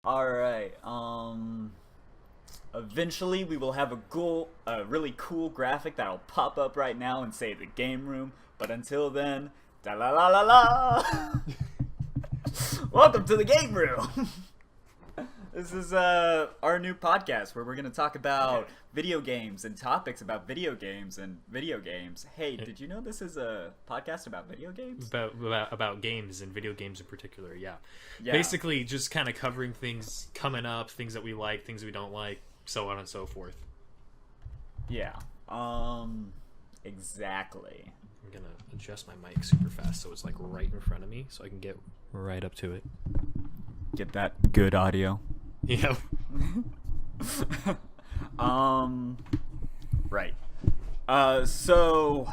All right. Eventually we will have a really cool graphic that'll pop up right now and say the game room. But until then, da la la la la. Welcome to the game room. This is our new podcast where we're gonna talk about video games and topics about video games and video games. Hey, did you know this is a podcast about video games? About games and video games in particular, yeah. Yeah. Basically, just kind of covering things coming up, things that we like, things we don't like, so on and so forth. Yeah. Exactly. I'm gonna adjust my mic super fast so it's like right in front of me, so I can get right up to it. Get that good audio. Yeah. Right. So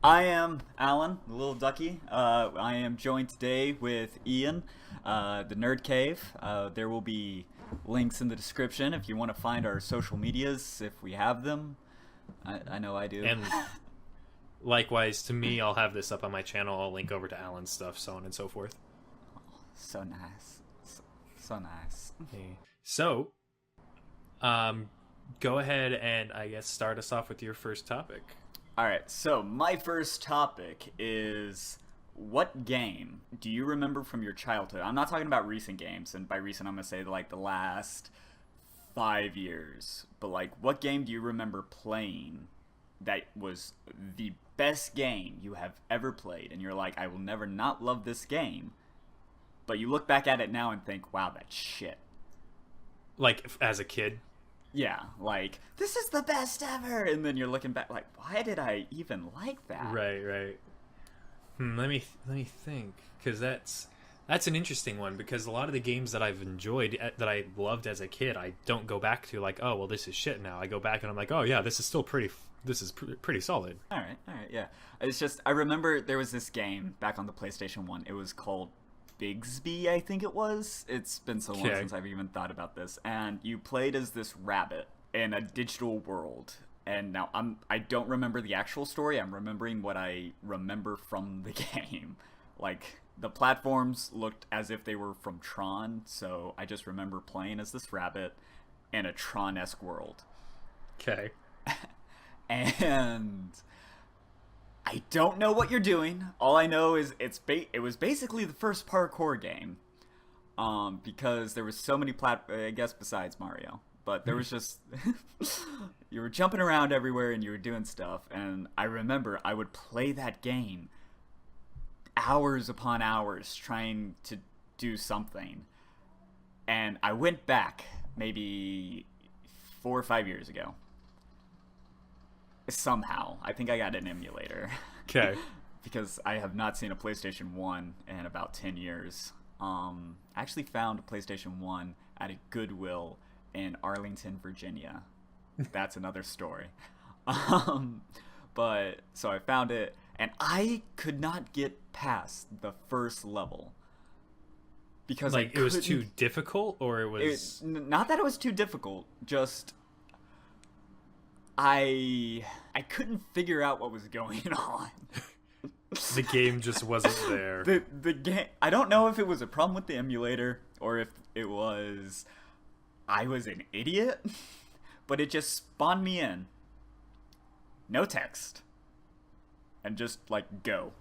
I am Alan, the little ducky. I am joined today with Ian, the Nerd Cave. There will be links in the description if you want to find our social medias, if we have them. I know I do. And likewise, to me, I'll have this up on my channel. I'll link over to Alan's stuff, so on and so forth. So nice. So nice. Okay. So, go ahead and I guess start us off with your first topic. Alright, so my first topic is, what game do you remember from your childhood? I'm not talking about recent games, and by recent I'm going to say like the last 5 years. But like, what game do you remember playing that was the best game you have ever played? And you're like, I will never not love this game. But you look back at it now and think, wow, that's shit. Like, as a kid? Yeah, like, this is the best ever! And then you're looking back like, why did I even like that? Right. Let me think, because that's an interesting one, because a lot of the games that I've enjoyed, that I loved as a kid, I don't go back to like, oh, well, this is shit now. I go back and I'm like, oh, yeah, this is still pretty solid. All right, yeah. It's just, I remember there was this game back on the PlayStation 1. It was called Bigsby, I think it was. It's been so long since I've even thought about this. And you played as this rabbit in a digital world. And now I don't remember the actual story. I'm remembering what I remember from the game. Like, the platforms looked as if they were from Tron, so I just remember playing as this rabbit in a Tron-esque world. Okay. And I don't know what you're doing. All I know is it was basically the first parkour game, because there was so many I guess besides Mario, but there was just you were jumping around everywhere and you were doing stuff. And I remember I would play that game hours upon hours trying to do something. And I went back maybe 4 or 5 years ago. Somehow. I think I got an emulator. Okay. Because I have not seen a PlayStation 1 in about 10 years. I actually found a PlayStation 1 at a Goodwill in Arlington, Virginia. That's another story. But, so I found it, and I could not get past the first level. Because like, it was too difficult, or it was... Not that it was too difficult, just... I couldn't figure out what was going on. The game just wasn't there. The game, I don't know if it was a problem with the emulator or if it was I was an idiot, but it just spawned me in. No text. And just like go.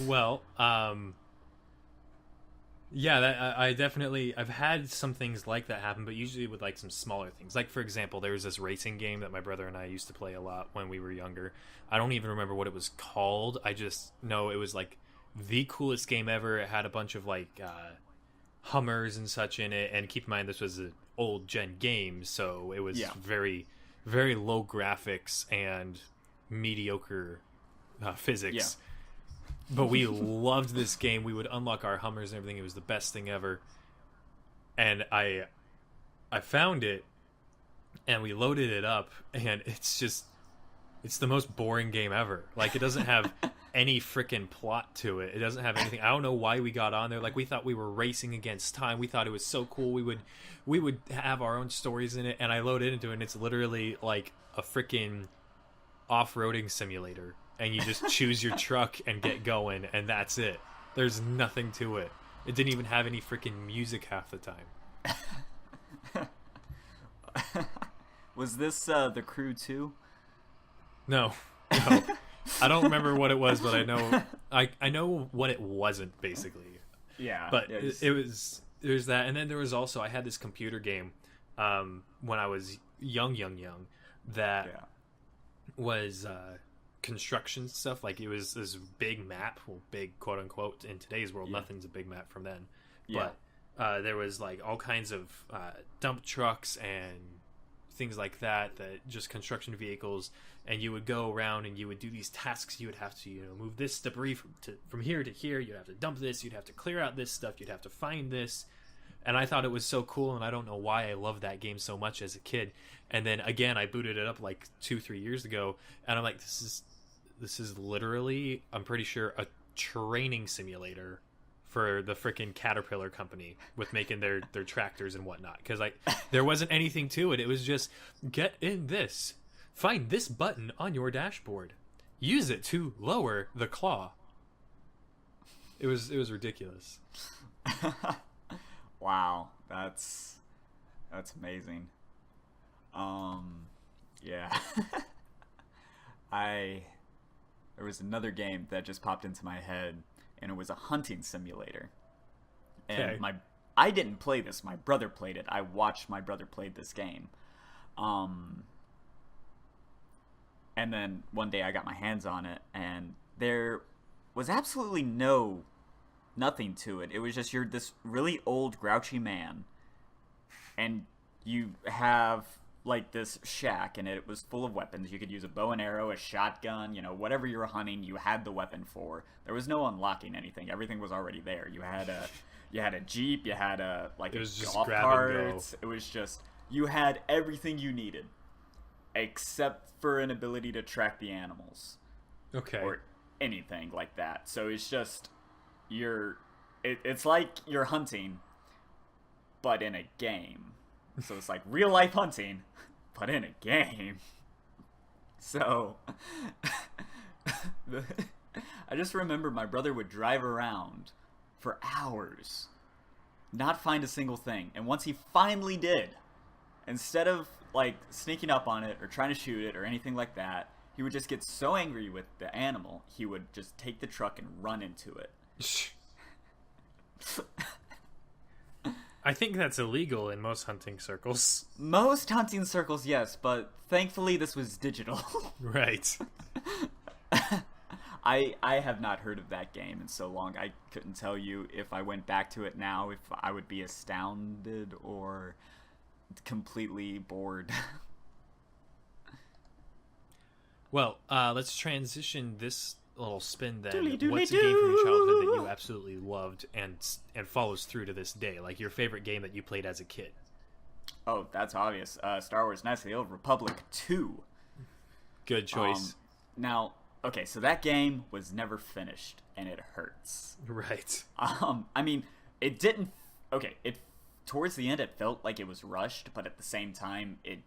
Well, yeah, I've had some things like that happen, but usually with like some smaller things. Like, for example, there was this racing game that my brother and I used to play a lot when we were younger. I don't even remember what it was called. I just know it was like the coolest game ever. It had a bunch of like Hummers and such in it, and keep in mind this was an old gen game, so it was very, very low graphics and mediocre physics. Yeah. But we loved this game. We would unlock our Hummers and everything. It was the best thing ever. And I found it, and we loaded it up, and it's the most boring game ever. Like, it doesn't have any freaking plot to it. It doesn't have anything. I don't know why we got on there. Like, we thought we were racing against time. We thought it was so cool. We would have our own stories in it, and I loaded into it, and it's literally like a freaking off-roading simulator. And you just choose your truck and get going, and that's it. There's nothing to it. It didn't even have any freaking music half the time. Was this The Crew 2? No, no. I don't remember what it was, but I know what it wasn't basically. Yeah. But there's that, and then there was also I had this computer game when I was young that was construction stuff. Like it was this big map, well, big quote unquote. In today's world, nothing's a big map from then. Yeah. But there was like all kinds of dump trucks and things like that just construction vehicles, and you would go around and you would do these tasks. You would have to move this debris from here to here. You'd have to dump this. You'd have to clear out this stuff. You'd have to find this. And I thought it was so cool, and I don't know why I loved that game so much as a kid. And then again, I booted it up like 2-3 years ago, and I'm like, this is literally, I'm pretty sure, a training simulator for the freaking Caterpillar company with making their tractors and whatnot. Because there wasn't anything to it. It was just, get in this, find this button on your dashboard, use it to lower the claw. It was ridiculous. Wow, that's amazing. Yeah. There was another game that just popped into my head, and it was a hunting simulator. And Okay. I didn't play this. My brother played it. I watched my brother play this game. And then one day I got my hands on it, and there was absolutely nothing to it. It was just you're this really old, grouchy man, and you have like this shack, and it was full of weapons. You could use a bow and arrow, a shotgun, whatever you were hunting, you had the weapon for. There was no unlocking anything. Everything was already there. You had a Jeep, you had a golf cart. It was just, you had everything you needed, except for an ability to track the animals. Okay. Or anything like that. So it's just, it's like you're hunting, but in a game. So it's like real life hunting, but in a game. So I just remember my brother would drive around for hours, not find a single thing. And once he finally did, instead of like sneaking up on it or trying to shoot it or anything like that, he would just get so angry with the animal, he would just take the truck and run into it. I think that's illegal in most hunting circles. Most hunting circles, yes, but thankfully this was digital. Right. I have not heard of that game in so long. I couldn't tell you if I went back to it now if I would be astounded or completely bored. Well, let's transition this little spin then. What's a game from your childhood that you absolutely loved and follows through to this day? Like your favorite game that you played as a kid? Oh, that's obvious. Star Wars Knights of the Old Republic 2. Good choice. Now, okay, so that game was never finished, and it hurts. Right. I mean, it didn't... Okay, towards the end, it felt like it was rushed, but at the same time, it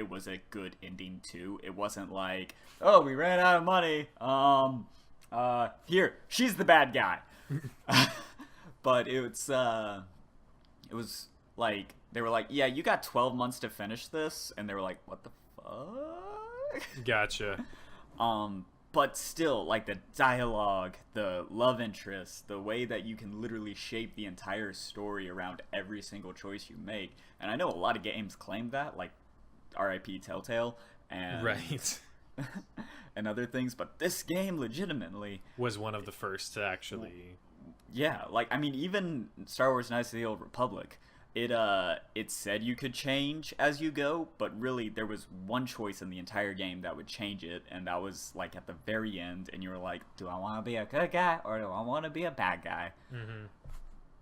was a good ending, too. It wasn't like, oh, we ran out of money. Here, she's the bad guy. But it was like, they were like, yeah, you got 12 months to finish this, and they were like, what the fuck? Gotcha. But still, like, the dialogue, the love interest, the way that you can literally shape the entire story around every single choice you make. And I know a lot of games claim that, like R.I.P. Telltale and Right. and other things, but this game legitimately Was one of the first to actually... Yeah, like, I mean, even Star Wars Knights of the Old Republic, it said you could change as you go, but really there was one choice in the entire game that would change it, and that was like at the very end, and you were like, do I want to be a good guy or do I want to be a bad guy? Mm-hmm.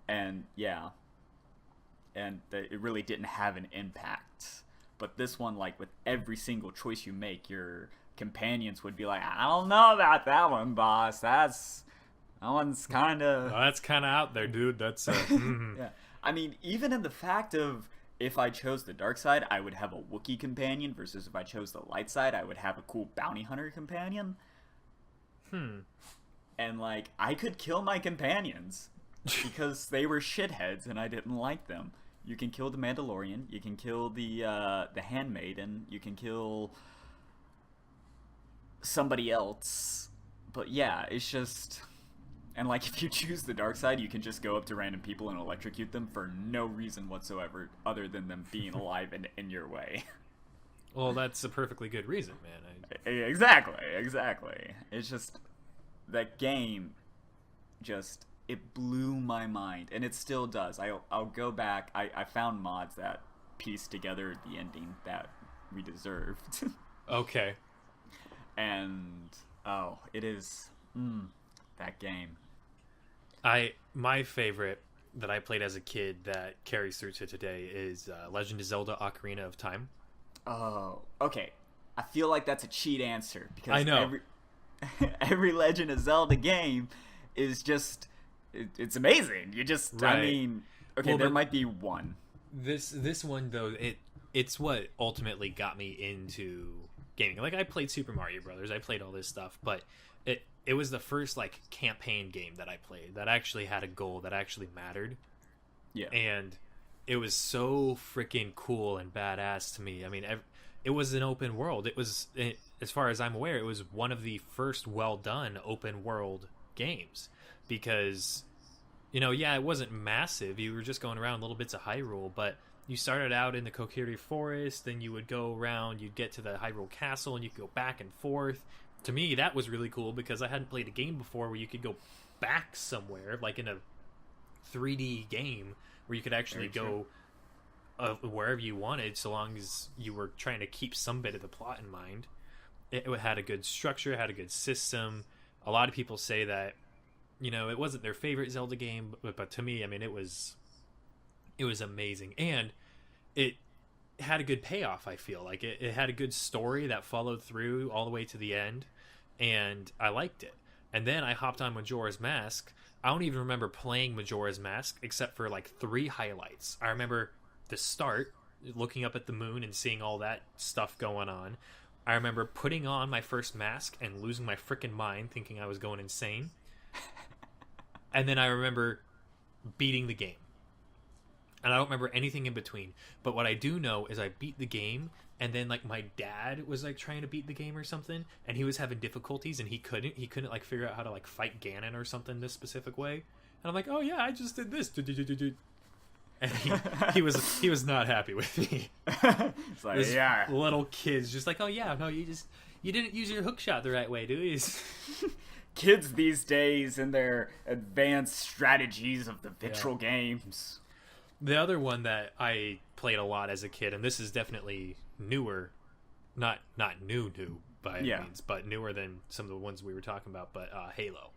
And yeah, and it really didn't have an impact. But this one, like, with every single choice you make, your companions would be like, I don't know about that one, boss. That one's kind of... Well, that's kind of out there, dude. That's... Yeah. I mean, even in the fact of, if I chose the dark side, I would have a Wookiee companion, versus if I chose the light side, I would have a cool bounty hunter companion. And, like, I could kill my companions. because they were shitheads and I didn't like them. You can kill the Mandalorian, you can kill the Handmaiden, you can kill somebody else, but yeah, it's just. And like, if you choose the dark side, you can just go up to random people and electrocute them for no reason whatsoever, other than them being alive and in your way. Well, that's a perfectly good reason, man. Exactly. It's just that game. Just it blew my mind, and it still does. I'll go back. I found mods that pieced together the ending that we deserved. Okay. And it is that game. My favorite that I played as a kid that carries through to today is Legend of Zelda: Ocarina of Time. Oh, okay. I feel like that's a cheat answer because I know. every Legend of Zelda game is just it's amazing. You just Right. I mean, okay, Well, there but might be one. This one though, it's what ultimately got me into gaming. Like I played Super Mario Brothers, I played all this stuff, but it was the first like campaign game that I played that actually had a goal that actually mattered. Yeah. And it was so freaking cool and badass to me. I mean, it was an open world. As far as I'm aware, it was one of the first well done open world games because, yeah, it wasn't massive. You were just going around little bits of Hyrule, but you started out in the Kokiri Forest, then you would go around, you'd get to the Hyrule Castle, and you could go back and forth. To me, that was really cool because I hadn't played a game before where you could go back somewhere, like in a 3D game, where you could actually go wherever you wanted, so long as you were trying to keep some bit of the plot in mind. It had a good structure, had a good system. A lot of people say that, it wasn't their favorite Zelda game, but to me, I mean, it was amazing. And it had a good payoff, I feel. Like, it had a good story that followed through all the way to the end, and I liked it. And then I hopped on Majora's Mask. I don't even remember playing Majora's Mask except for like 3 highlights. I remember the start, looking up at the moon and seeing all that stuff going on. I remember putting on my first mask and losing my freaking mind, thinking I was going insane. And then I remember beating the game. And I don't remember anything in between. But what I do know is I beat the game, and then like my dad was like trying to beat the game or something, and he was having difficulties, and he couldn't like figure out how to like fight Ganon or something this specific way. And I'm like, oh yeah, I just did this. And he was not happy with me. It's like, This yeah. little kid's just like, oh yeah, no, you didn't use your hook shot the right way, do you? Kids these days and their advanced strategies of the virtual games. The other one that I played a lot as a kid, and this is definitely newer, not new by any means, but newer than some of the ones we were talking about, but Halo.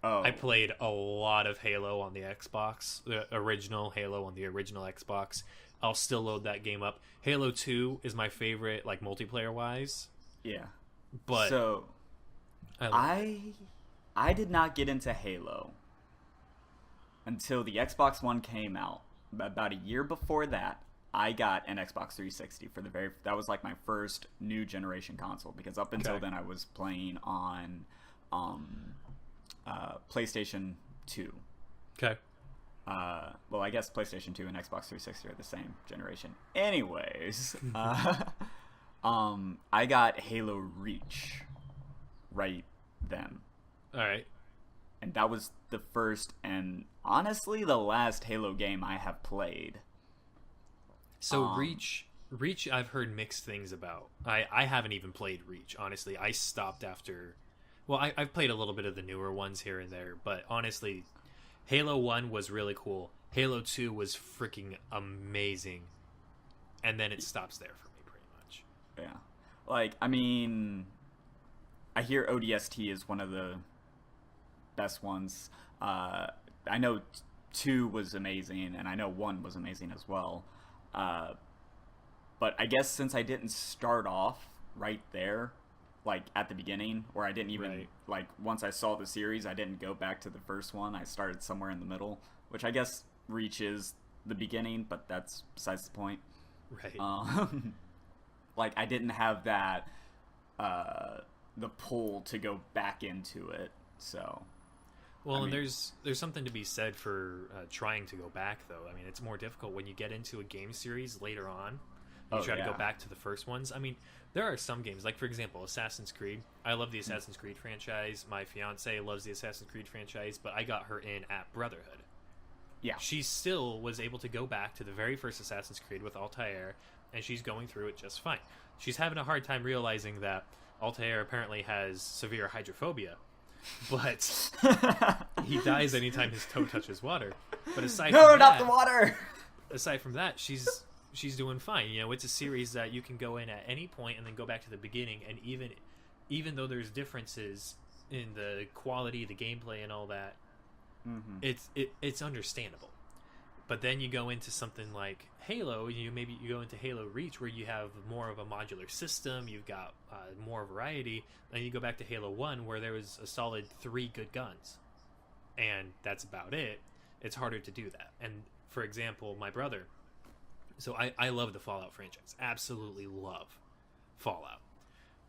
Oh. I played a lot of Halo on the Xbox, the original Halo on the original Xbox. I'll still load that game up. Halo 2 is my favorite, like, multiplayer-wise. Yeah. But so, I did not get into Halo until the Xbox One came out. About a year before that, I got an Xbox 360 that was like my first new generation console, because up until then I was playing on PlayStation 2. Okay. Well, I guess PlayStation 2 and Xbox 360 are the same generation. Anyways, I got Halo Reach right then. All right. And that was the first and honestly the last Halo game I have played. So Reach, I've heard mixed things about. I haven't even played Reach, honestly. I stopped after... Well, I've played a little bit of the newer ones here and there, but honestly, Halo 1 was really cool. Halo 2 was freaking amazing. And then it stops there for me, pretty much. Yeah. Like, I mean, I hear ODST is one of the best ones. I know 2 was amazing, and I know 1 was amazing as well. But I guess since I didn't start off right there, like at the beginning, or I didn't even, like, once I saw the series, I didn't go back to the first one. I started somewhere in the middle, which I guess Reach is the beginning, but that's besides the point. Right. Like, I didn't have that, the pull to go back into it, so... Well, I and mean, there's something to be said for trying to go back, though. I mean, it's more difficult when you get into a game series later on. You try to go back to the first ones. I mean, there are some games, like for example, Assassin's Creed. I love the Assassin's Creed franchise. My fiance loves the Assassin's Creed franchise, but I got her in at Brotherhood. Yeah. She still was able to go back to the very first Assassin's Creed with Altair, and she's going through it just fine. She's having a hard time realizing that Altair apparently has severe hydrophobia, but he dies anytime his toe touches water. But aside no, from not that, the water. aside from that, she's doing fine. You know, it's a series that you can go in at any point and then go back to the beginning, and even though there's differences in the quality, the gameplay, and all that, it's understandable. But then you go into something like Halo, maybe you go into Halo Reach, where you have more of a modular system, you've got more variety, and you go back to Halo 1, where there was a solid 3 good guns, and that's about it. It's harder to do that. And for example, my brother, so I love the Fallout franchise, absolutely love Fallout,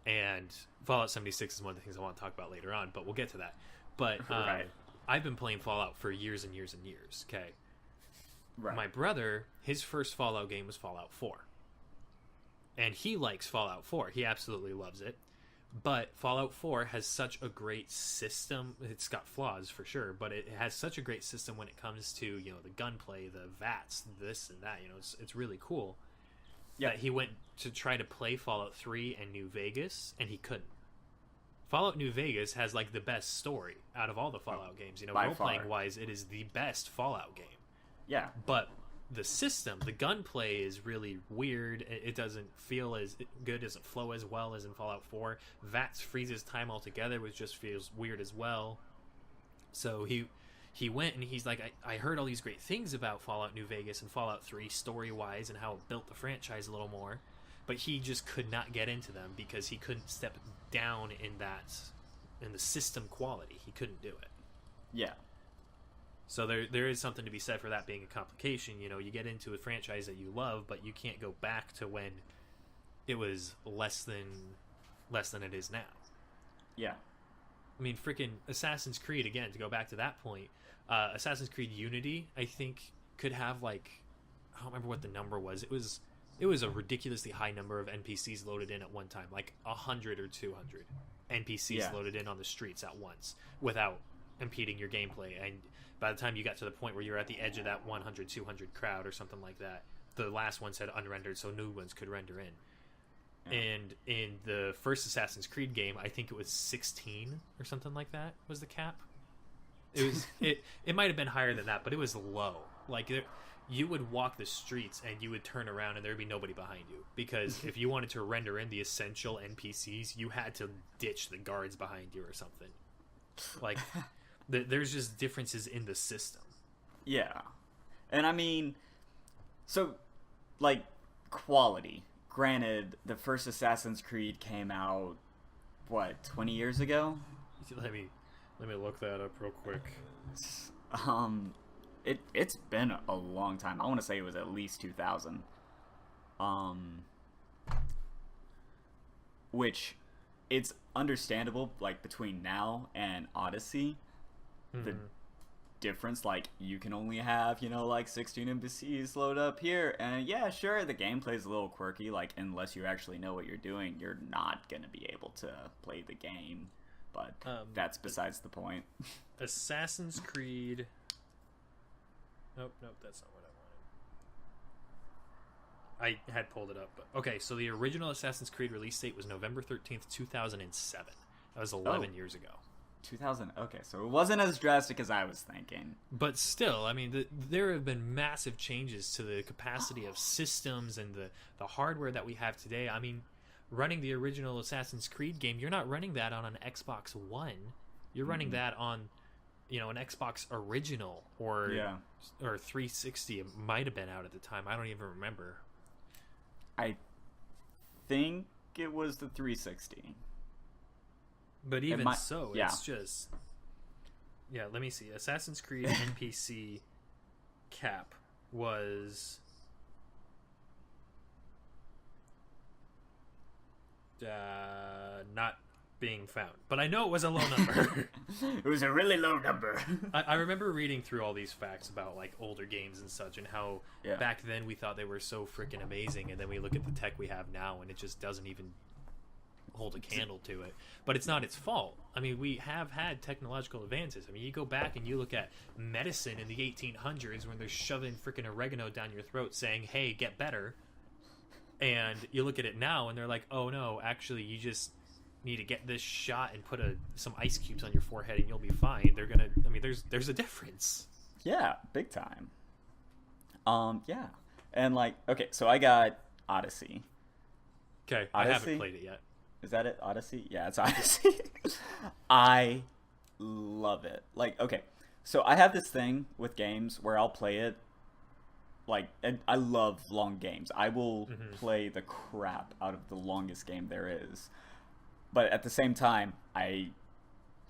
and Fallout 76 is one of the things I want to talk about later on, but we'll get to that. But Right. I've been playing Fallout for years and years and years, okay? Right. My brother, his first Fallout game was Fallout 4. And he likes Fallout 4. He absolutely loves it. But Fallout 4 has such a great system. It's got flaws for sure, but it has such a great system when it comes to, the gunplay, the VATS, this and that. It's really cool. Yeah. That he went to try to play Fallout 3 and New Vegas, and he couldn't. Fallout New Vegas has like the best story out of all the Fallout games. Role playing wise, it is the best Fallout game. Yeah. But the system, the gunplay is really weird. It doesn't feel as good, doesn't flow as well as in Fallout 4. VATS freezes time altogether, which just feels weird as well. So he went and he's like, I heard all these great things about Fallout New Vegas and Fallout 3 story-wise and how it built the franchise a little more. But he just could not get into them because he couldn't step down in the system quality. He couldn't do it. Yeah. So there is something to be said for that being a complication. You get into a franchise that you love, but you can't go back to when it was less than it is now. Yeah. I mean, freaking Assassin's Creed, again, to go back to that point, Assassin's Creed Unity, I think, could have, I don't remember what the number was. It was a ridiculously high number of NPCs loaded in at one time, like 100 or 200 NPCs loaded in on the streets at once without impeding your gameplay. And by the time you got to the point where you're at the edge of that 100, 200 crowd or something like that, the last ones had unrendered, so new ones could render in. Yeah. And in the first Assassin's Creed game, I think it was 16 or something like that was the cap. It was it might have been higher than that, but it was low. You would walk the streets and you would turn around and there'd be nobody behind you, because if you wanted to render in the essential NPCs, you had to ditch the guards behind you or something. There's just differences in the system. Yeah. And I mean, so, quality. Granted, the first Assassin's Creed came out, 20 years ago? Let me look that up real quick. It's been a long time. I want to say it was at least 2000. Which, it's understandable, between now and Odyssey, the difference, you can only have, 16 NPCs load up here, and yeah, sure, the gameplay's a little quirky, unless you actually know what you're doing, you're not gonna be able to play the game, but that's besides the point. Assassin's Creed... Nope, that's not what I wanted. I had pulled it up, but... Okay, so the original Assassin's Creed release date was November 13th, 2007. That was 11 years ago. 2000, okay, so it wasn't as drastic as I was thinking. But still, I mean, there have been massive changes to the capacity of systems and the hardware that we have today. I mean, running the original Assassin's Creed game, you're not running that on an Xbox One. You're running that on, an Xbox original or 360. It might have been out at the time. I don't even remember. I think it was the 360. But even it's just... Yeah, let me see. Assassin's Creed NPC cap was... not being found, but I know it was a low number. It was a really low number. I remember reading through all these facts about like older games and such, and how back then we thought they were so freaking amazing, and then we look at the tech we have now, and it just doesn't even hold a candle to it. But it's not its fault. I mean, we have had technological advances. I mean, you go back and you look at medicine in the 1800s when they're shoving freaking oregano down your throat saying, hey, get better. And you look at it now and they're like, oh no, actually you just need to get this shot and put some ice cubes on your forehead and you'll be fine. They're gonna, I mean, there's a difference. Yeah, big time. Yeah. And like, okay, so I got Odyssey. Okay, I haven't played it yet. Is that it? Odyssey? Yeah, it's Odyssey. I love it. Like, okay, so I have this thing with games where I'll play it, like, and I love long games. I will play the crap out of the longest game there is. But at the same time,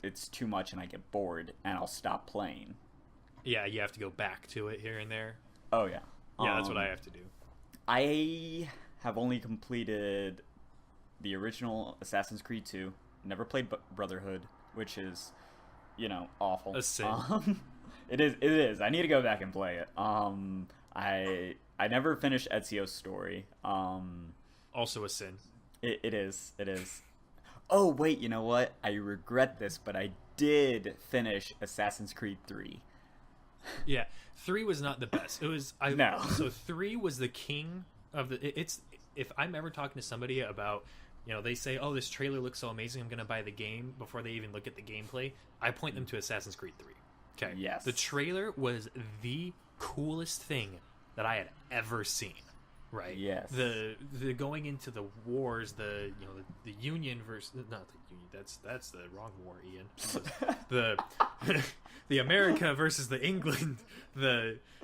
it's too much and I get bored and I'll stop playing. Yeah, you have to go back to it here and there. Oh, yeah. Yeah, that's what I have to do. I have only completed the original Assassin's Creed 2. Never played Brotherhood, which is, awful. A sin. It is. I need to go back and play it. I never finished Ezio's story. Also a sin. It is. Oh, wait, you know what? I regret this, but I did finish Assassin's Creed 3. Yeah, 3 was not the best. It was No. So 3 was the king of the. It's if I'm ever talking to somebody about, they say, "Oh, this trailer looks so amazing, I'm gonna buy the game," before they even look at the gameplay, I point them to Assassin's Creed 3. Okay. Yes. The trailer was the coolest thing that I had ever seen. Right. Yes. The going into the wars, the Union versus not the Union. That's the wrong war, Ian. The America versus the England.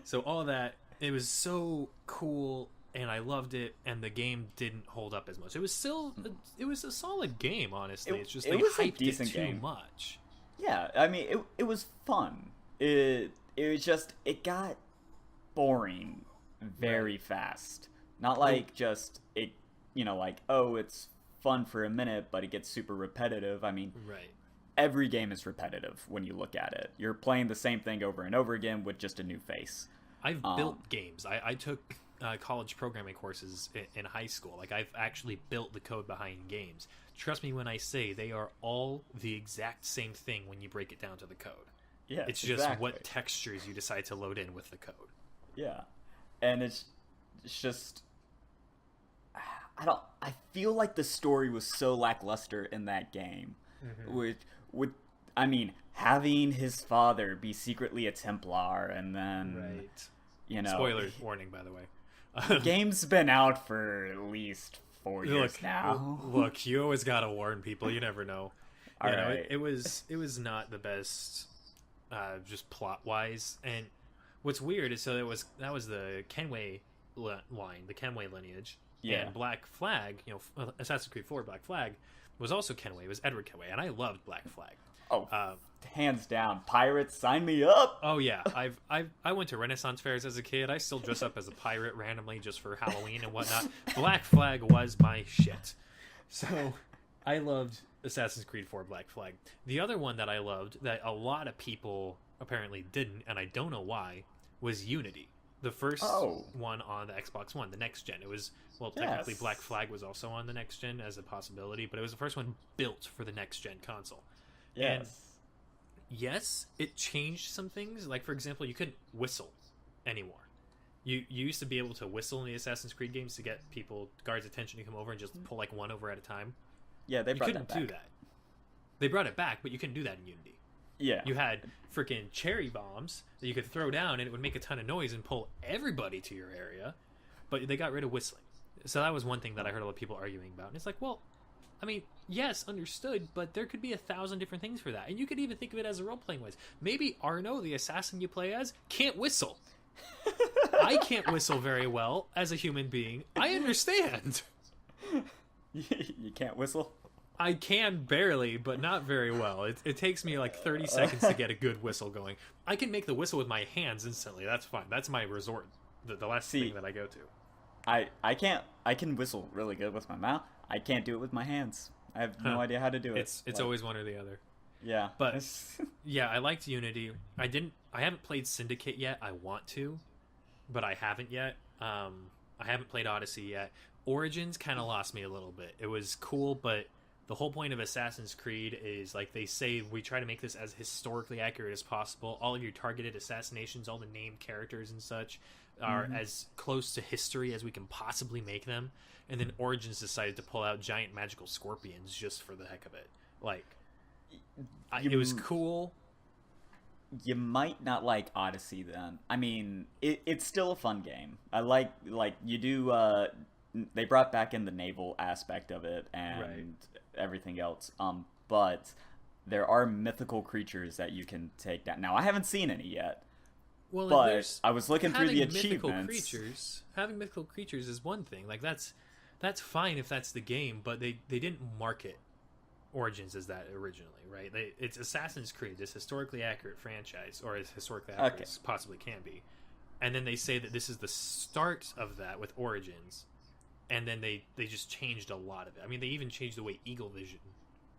So all that, it was so cool, and I loved it. And the game didn't hold up as much. It was still it was a solid game, honestly. It's just they hyped it too much. Yeah, I mean it was fun. It was just it got boring very fast. Not like just it, like, oh, it's fun for a minute, but it gets super repetitive. I mean, right. Every game is repetitive when you look at it. You're playing the same thing over and over again with just a new face. I've built games. I took college programming courses in high school. Like, I've actually built the code behind games. Trust me when I say they are all the exact same thing when you break it down to the code. Yeah, it's just what textures you decide to load in with the code. Yeah, and it's just... I feel like the story was so lackluster in that game. With I mean, having his father be secretly a Templar, and then spoiler warning, by the way. The game's been out for at least 4 years now. Look, you always gotta warn people. You never know. Right. It was not the best, just plot wise. And what's weird is that was the Kenway line, the Kenway lineage. Yeah. And Black Flag, Assassin's Creed 4 Black Flag was also Kenway. It was Edward Kenway, and I loved Black Flag. Oh, hands down, pirates, sign me up. Oh yeah, I went to Renaissance fairs as a kid. I still dress up as a pirate randomly just for Halloween and whatnot. Black Flag was my shit. So I loved Assassin's Creed 4 Black Flag. The other one that I loved that a lot of people apparently didn't, and I don't know why, was Unity. The first one on the Xbox One, the next gen. It was, technically Black Flag was also on the next gen as a possibility, but it was the first one built for the next gen console. Yes. And yes, it changed some things. Like, for example, you couldn't whistle anymore. You used to be able to whistle in the Assassin's Creed games to get guards' attention to come over and just pull like one over at a time. Yeah, they brought that back. You couldn't do that. They brought it back, but you couldn't do that in Unity. Yeah. You had freaking cherry bombs that you could throw down and it would make a ton of noise and pull everybody to your area, but they got rid of whistling. So that was one thing that I heard a lot of people arguing about. And it's like, well, I mean, yes, understood, but there could be 1,000 different things for that. And you could even think of it as a role-playing ways. Maybe Arno, the assassin you play as, can't whistle. I can't whistle very well as a human being. I understand. You can't whistle? I can barely, but not very well. It takes me like 30 seconds to get a good whistle going. I can make the whistle with my hands instantly. That's fine. That's my resort. The last thing that I go to. I can whistle really good with my mouth. I can't do it with my hands. I have no idea how to do it. It's Like, always one or the other. yeah. But yeah, I liked Unity. I haven't played Syndicate yet. I want to, but I haven't yet. I haven't played Odyssey yet. Origins kind of lost me a little bit. It was cool, but the whole point of Assassin's Creed is, like they say, we try to make this as historically accurate as possible. All of your targeted assassinations, all the named characters and such, are as close to history as we can possibly make them. And then Origins decided to pull out giant magical scorpions just for the heck of it. Like, it was cool. You might not like Odyssey then. I mean, it's still a fun game. I like you do. They brought back in the naval aspect of it and everything else. But there are mythical creatures that you can take down. Now, I haven't seen any yet. Well, but I was looking through the mythical achievements. Having mythical creatures is one thing. Like that's fine if that's the game, but they didn't market Origins as that originally, right? It's Assassin's Creed, this historically accurate franchise, or as historically accurate as possibly can be. And then they say that this is the start of that with Origins, and then they just changed a lot of it. I mean, they even changed the way Eagle Vision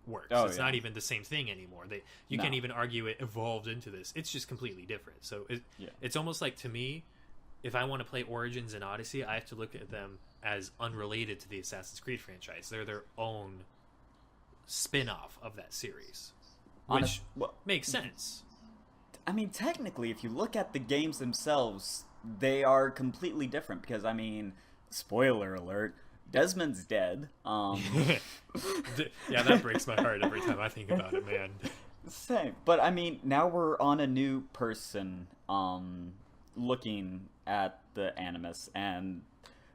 works. It's not even the same thing anymore. You can't even argue it evolved into this. It's just completely different. So it's almost like, to me, if I want to play Origins and Odyssey, I have to look at them as unrelated to the Assassin's Creed franchise. They're their own spin-off of that series, which makes sense. I mean, technically, if you look at the games themselves, they are completely different because, I mean, spoiler alert, Desmond's dead. Yeah, that breaks my heart every time I think about it, man. Same. But, I mean, now we're on a new person looking at the Animus, and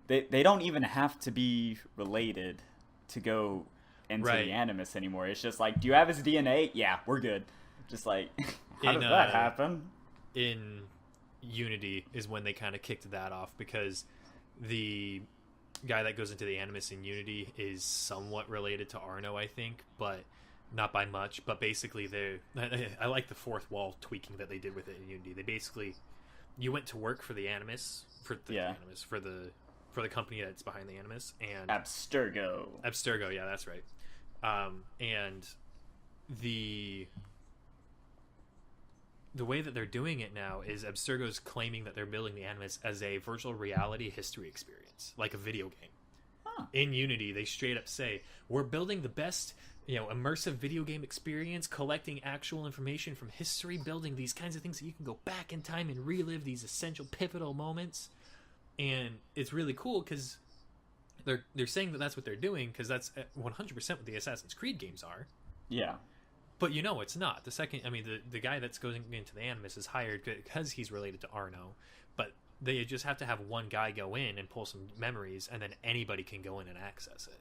they don't even have to be related to go into the Animus anymore. It's just like, do you have his DNA? Yeah, we're good. Just like, how did that happen? In Unity is when they kind of kicked that off, because the guy that goes into the Animus in Unity is somewhat related to Arno, I think, but not by much. But basically, I like the fourth wall tweaking that they did with it in Unity. They basically, you went to work for the Animus, for the company that's behind the Animus, and Abstergo, yeah, that's right. And the way that they're doing it now is Abstergo's claiming that they're building the Animus as a virtual reality history experience, like a video game. In Unity, they straight up say, we're building the best, immersive video game experience, collecting actual information from history, building these kinds of things that you can go back in time and relive these essential pivotal moments. And it's really cool because they're saying that that's what they're doing, because that's 100% what the Assassin's Creed games are. Yeah. But it's not. The guy that's going into the Animus is hired because he's related to Arno, but they just have to have one guy go in and pull some memories, and then anybody can go in and access it.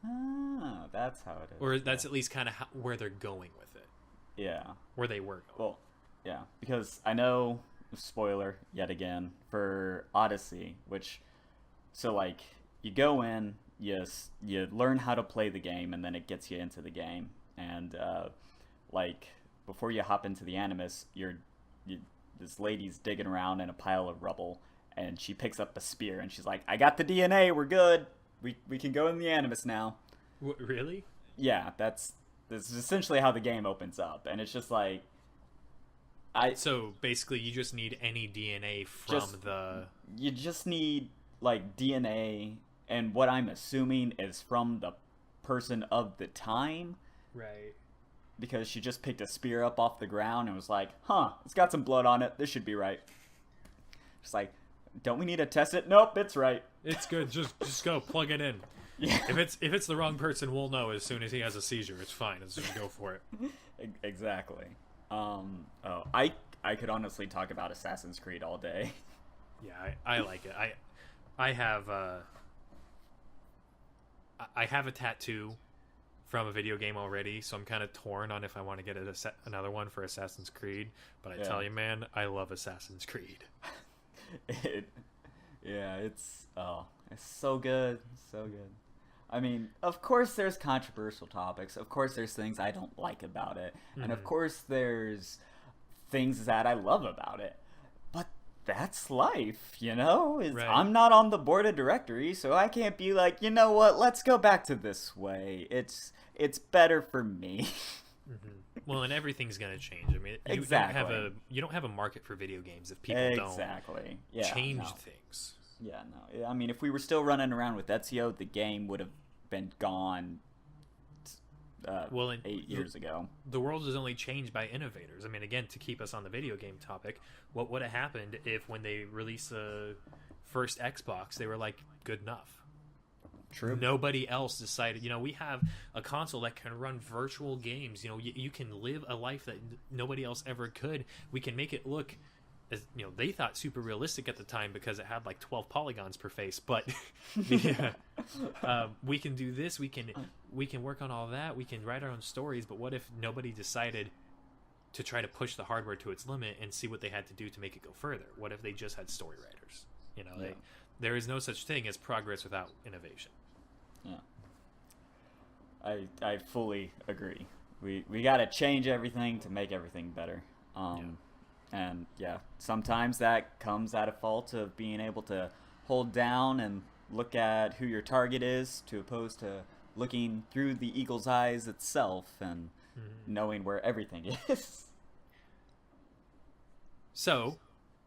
Ah, that's how it is. Or that's at least kind of where they're going with it. Yeah. Where they were going. Well, yeah, because I know, spoiler yet again, for Odyssey, so like, you go in, you learn how to play the game, and then it gets you into the game. And like, before you hop into the Animus, this lady's digging around in a pile of rubble, and she picks up a spear, and she's like, I got the DNA, we're good, we can go in the Animus now. Really? Yeah, that's essentially how the game opens up, and it's just like, so basically you just need any DNA from you just need like DNA, and what I'm assuming is from the person of the time. Right. Because she just picked a spear up off the ground and was like, it's got some blood on it. This should be right. Just like, don't we need to test it? Nope, it's right. It's good. Just go plug it in. Yeah. If it's the wrong person, we'll know as soon as he has a seizure. It's fine. Let's just go for it. Exactly. I could honestly talk about Assassin's Creed all day. Yeah, I like it. I have a tattoo from a video game already, so I'm kind of torn on if I want to get another one for Assassin's Creed. But I tell you, man, I love Assassin's Creed. It's so good, so good. I mean, of course there's controversial topics. Of course there's things I don't like about it. And of course there's things that I love about it. But that's life, you know? Right. I'm not on the board of directory, so I can't be like, you know what, let's go back to this way. It's better for me. Well, and everything's gonna change. I mean, Exactly. you don't have a market for video games if people Exactly. don't change No. things. Yeah, no. I mean, if we were still running around with Ezio, the game would have been gone Well, and 8 years ago. the world is only changed by innovators. I mean, again, to keep us on the video game topic, what would have happened if when they released the first Xbox, they were like, good enough? True. Nobody else decided, we have a console that can run virtual games. You can live a life that nobody else ever could. We can make it look as, they thought super realistic at the time because it had like 12 polygons per face, but we can do this. We can work on all that. We can write our own stories. But what if nobody decided to try to push the hardware to its limit and see what they had to do to make it go further? What if they just had story writers? There is no such thing as progress without innovation. Yeah. I fully agree. We got to change everything to make everything better. And yeah, sometimes that comes at a fault of being able to hold down and look at who your target is, to opposed to looking through the eagle's eyes itself and knowing where everything is. So,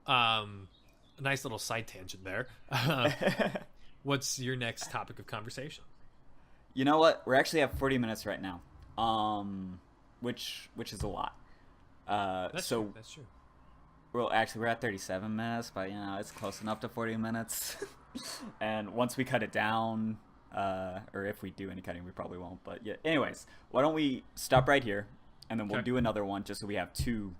nice little side tangent there. What's your next topic of conversation? You know what? We're actually at 40 minutes right now, which is a lot. That's so true. That's true. Well, actually, we're at 37 minutes, but it's close enough to 40 minutes. And once we cut it down, or if we do any cutting, we probably won't. But yeah, anyways, why don't we stop right here, and then we'll do another one, just so we have two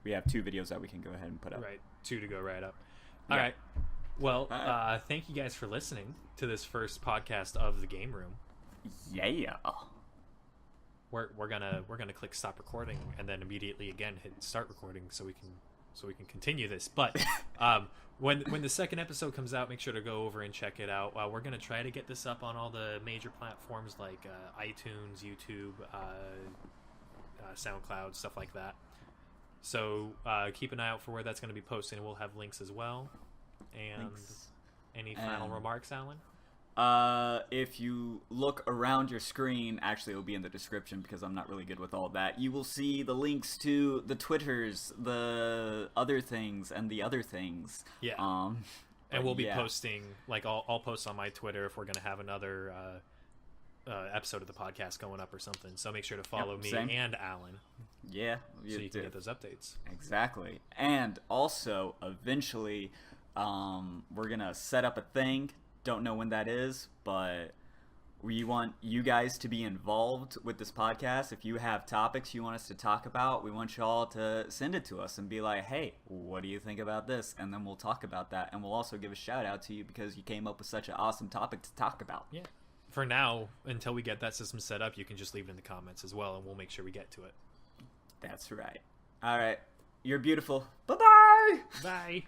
videos that we can go ahead and put up. Right, 2 to go right up. All right. Well, thank you guys for listening to this first podcast of the Game Room. Yeah. We're gonna click stop recording and then immediately again hit start recording so we can continue this. But when the second episode comes out, make sure to go over and check it out. We're gonna try to get this up on all the major platforms like iTunes, YouTube, SoundCloud, stuff like that. So keep an eye out for where that's going to be posted, and we'll have links as well. And any final remarks, Alan? If you look around your screen, actually it'll be in the description because I'm not really good with all that. You will see the links to the Twitters, the other things, and the other things. Yeah. And we'll be posting, like, I'll post on my Twitter if we're going to have another episode of the podcast going up or something. So make sure to follow me and Alan. Yeah. So you can get those updates. Exactly. And also, eventually, we're going to set up a thing. Don't know when that is, but we want you guys to be involved with this podcast. If you have topics you want us to talk about, we want you all to send it to us and be like, hey, what do you think about this? And then we'll talk about that. And we'll also give a shout out to you because you came up with such an awesome topic to talk about. Yeah. For now, until we get that system set up, you can just leave it in the comments as well, and we'll make sure we get to it. That's right. All right. You're beautiful. Bye-bye. Bye.